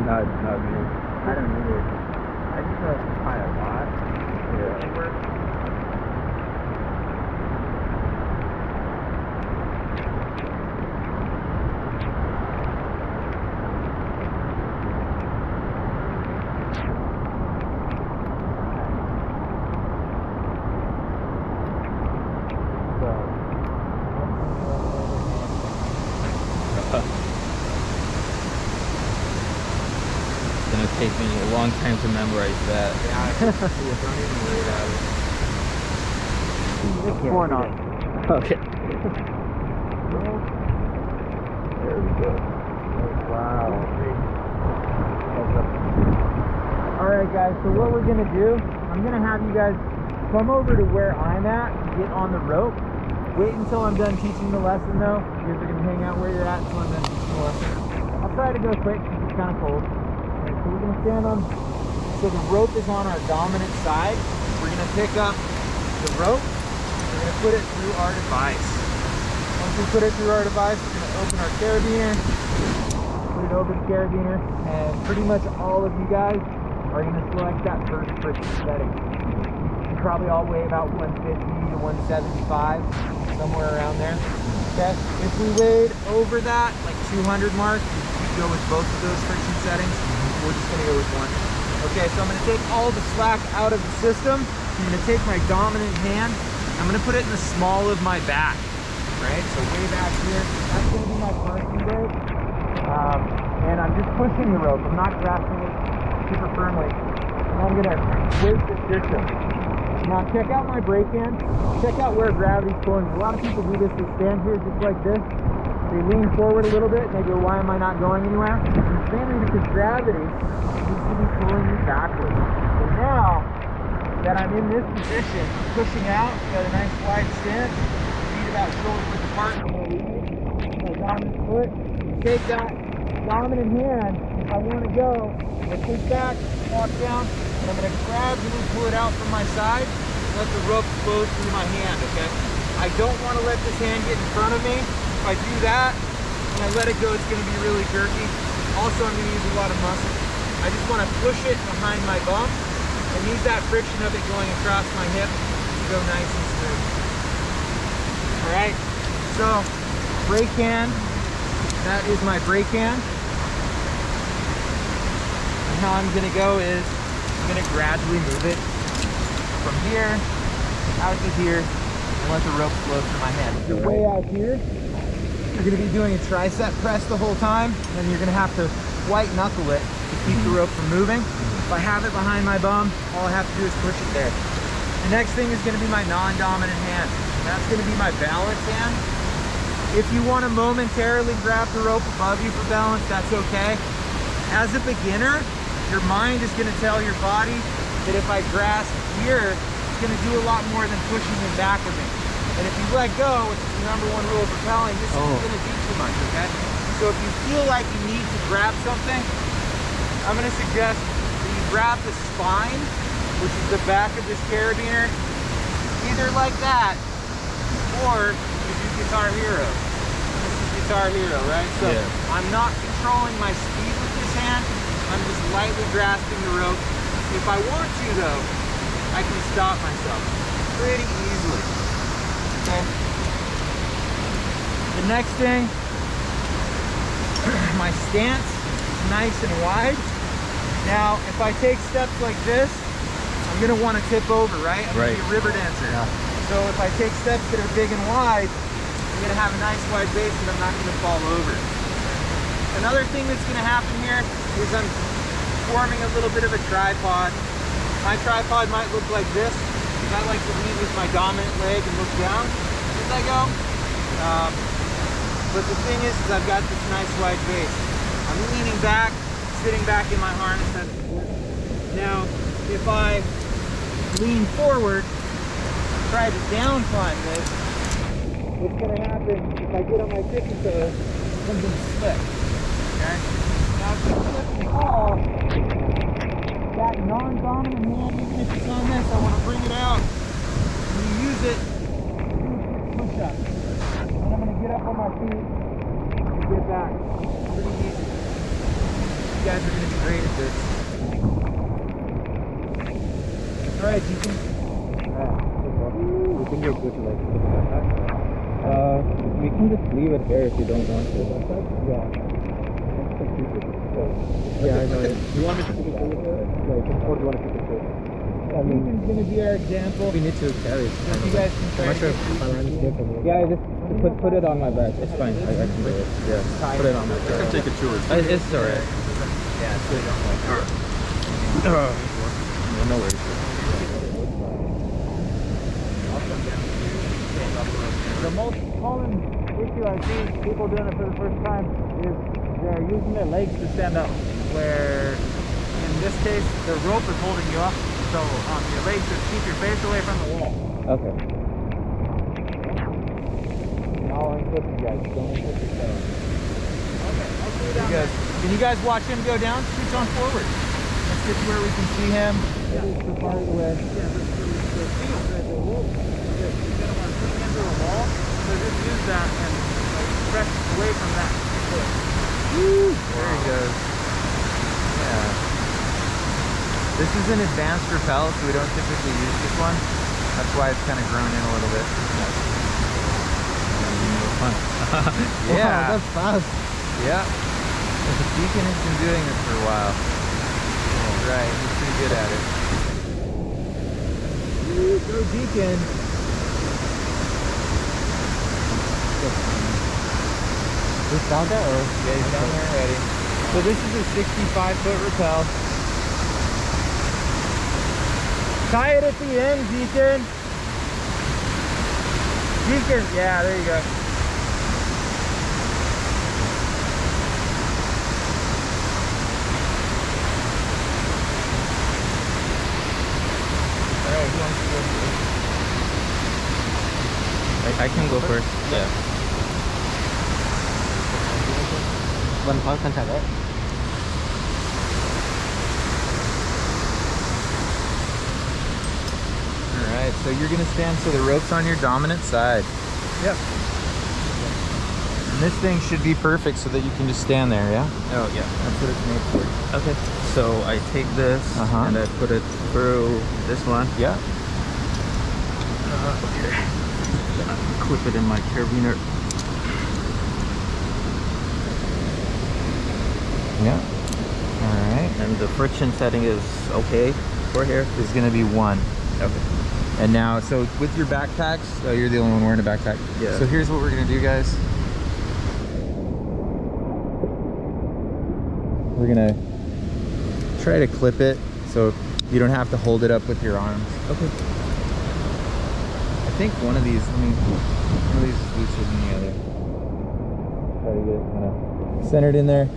Not me. I don't either. I just know it's kind of hot. Yeah. It's gonna take me a long time to memorize that. Yeah, don't even worry about it. It's going on. Okay. There we go. Wow. Alright guys, so what we're gonna do, I'm gonna have you guys come over to where I'm at, get on the rope. Wait until I'm done teaching the lesson though. You guys are gonna hang out where you're at until I'm done teaching the lesson. I'll try to go quick because it's kind of cold. Alright, so we're gonna stand on, so the rope is on our dominant side. We're gonna pick up the rope, we're gonna put it through our device. Once we put it through our device, we're gonna open our carabiner, put it over the carabiner, and pretty much all of you guys are gonna select that first friction setting. You probably all weigh about 150 to 175, somewhere around there. Okay, if we weighed over that, like 200 mark, we'd go with both of those friction settings. We're just gonna go with one. Okay, so I'm gonna take all the slack out of the system. I'm gonna take my dominant hand, I'm gonna put it in the small of my back, right? So way back here, that's gonna be my parking brake. And I'm just pushing the rope, I'm not grasping it super firmly. And I'm gonna weight the system. Now check out my brake hand, check out where gravity's pulling. A lot of people do this, they stand here just like this. They lean forward a little bit and they go, why am I not going anywhere? It's mainly because gravity needs to be pulling me backwards. So now that I'm in this position, pushing out, got a nice wide stance, feet about shoulder width apart from where we need. My dominant foot, take that dominant hand, if I want to go, I push back, walk down, and I'm going to gradually pull it out from my side, and let the rope flow through my hand, okay? I don't want to let this hand get in front of me. If I do that, and I let it go, it's going to be really jerky. Also, I'm going to use a lot of muscle. I just want to push it behind my bum, and use that friction of it going across my hip to go nice and smooth. Alright, so brake hand, that is my brake hand. And how I'm gonna go is I'm gonna gradually move it from here out to here and let the rope flow through my hand. So way out here, you're gonna be doing a tricep press the whole time, and you're gonna have to white knuckle it to keep the rope from moving. If I have it behind my bum, all I have to do is push it there. The next thing is going to be my non-dominant hand. That's going to be my balance hand. If you want to momentarily grab the rope above you for balance, that's okay. As a beginner, your mind is going to tell your body that if I grasp here, it's going to do a lot more than pushing me back with me. And if you let go, which is the #1 rule of rappelling, this isn't going to do too much, okay? So if you feel like you need to grab something, I'm going to suggest grab the spine, which is the back of this carabiner, either like that, or you do Guitar Hero. This is Guitar Hero, right? So yeah. I'm not controlling my speed with this hand, I'm just lightly grasping the rope. If I want to though, I can stop myself pretty easily. Okay. The next thing, my stance is nice and wide. Now, if I take steps like this, I'm going to want to tip over, right? I'm going to be a river dancer. Yeah. So if I take steps that are big and wide, I'm going to have a nice wide base and I'm not going to fall over. Another thing that's going to happen here is I'm forming a little bit of a tripod. My tripod might look like this, because I like to lead with my dominant leg and look down as I go. But the thing is I've got this nice wide base. I'm leaning back, sitting back in my harness. Now, if I lean forward, try to down climb this, what's going to happen if I get on my tippy toes, I'm going to slip. Okay? Now, if you slip and fall, that non-dominant hand, even if it's on this, I want to bring it out. When you use it, push up. And I'm going to get up on my feet and get back. Pretty easy. guys are going to be great at this. All right, you can. You think you're good to like put the backpack? We can just leave it here if you don't want to. Yeah. Yeah, I know. You want me to put it over there? Yeah, or do you want to put it there? I mean, Ethan's going to be our example. We need to carry it. You guys can try to Yeah, just put it on my back. It's fine. I can do it. Yeah. Put it on my back. I can take it too. It's alright. Yeah, it's good. No worries. The most common issue I see people doing it for the first time is they're using their legs to stand up, where in this case the rope is holding you up, so your legs just keep your face away from the wall. Okay. And I'll unclip you guys, don't unclip yourself. Okay, I'll see you down there. Can you guys watch him go down? Scooch on forward. Let's get to where we can see him. Yeah. It is so far away. Yeah, the rope. Into a wall, so just use that and like press away from that. Woo! There he goes. Yeah. This is an advanced rappel, so we don't typically use this one. That's why it's kind of grown in a little bit. Fun. Yeah. Wow, that's fast. Yeah. Deacon has been doing this for a while. That's right, he's pretty good at it. Woo, go Deacon. He's down there or? Yeah, he's down there already. So this is a 65-foot rappel. Tie it at the end, Deacon. Deacon, yeah, there you go. All right, who wants to go first? I can go first. Yeah. One point contact, right? Alright, so you're going to stand so the rope's on your dominant side. Yep. And this thing should be perfect so that you can just stand there, yeah? Oh, yeah. That's what it's made for. Okay. So I take this and I put it through this one. Yeah. Here. Clip it in my carabiner. Yeah. Alright. And the friction setting is okay for here. Is going to be 1. Okay. And now, so with your backpacks, oh, you're the only one wearing a backpack. Yeah. So here's what we're going to do, guys. We're going to try to clip it so you don't have to hold it up with your arms. Okay. I think one of these is looser than the other. Try to get it kind of centered in there.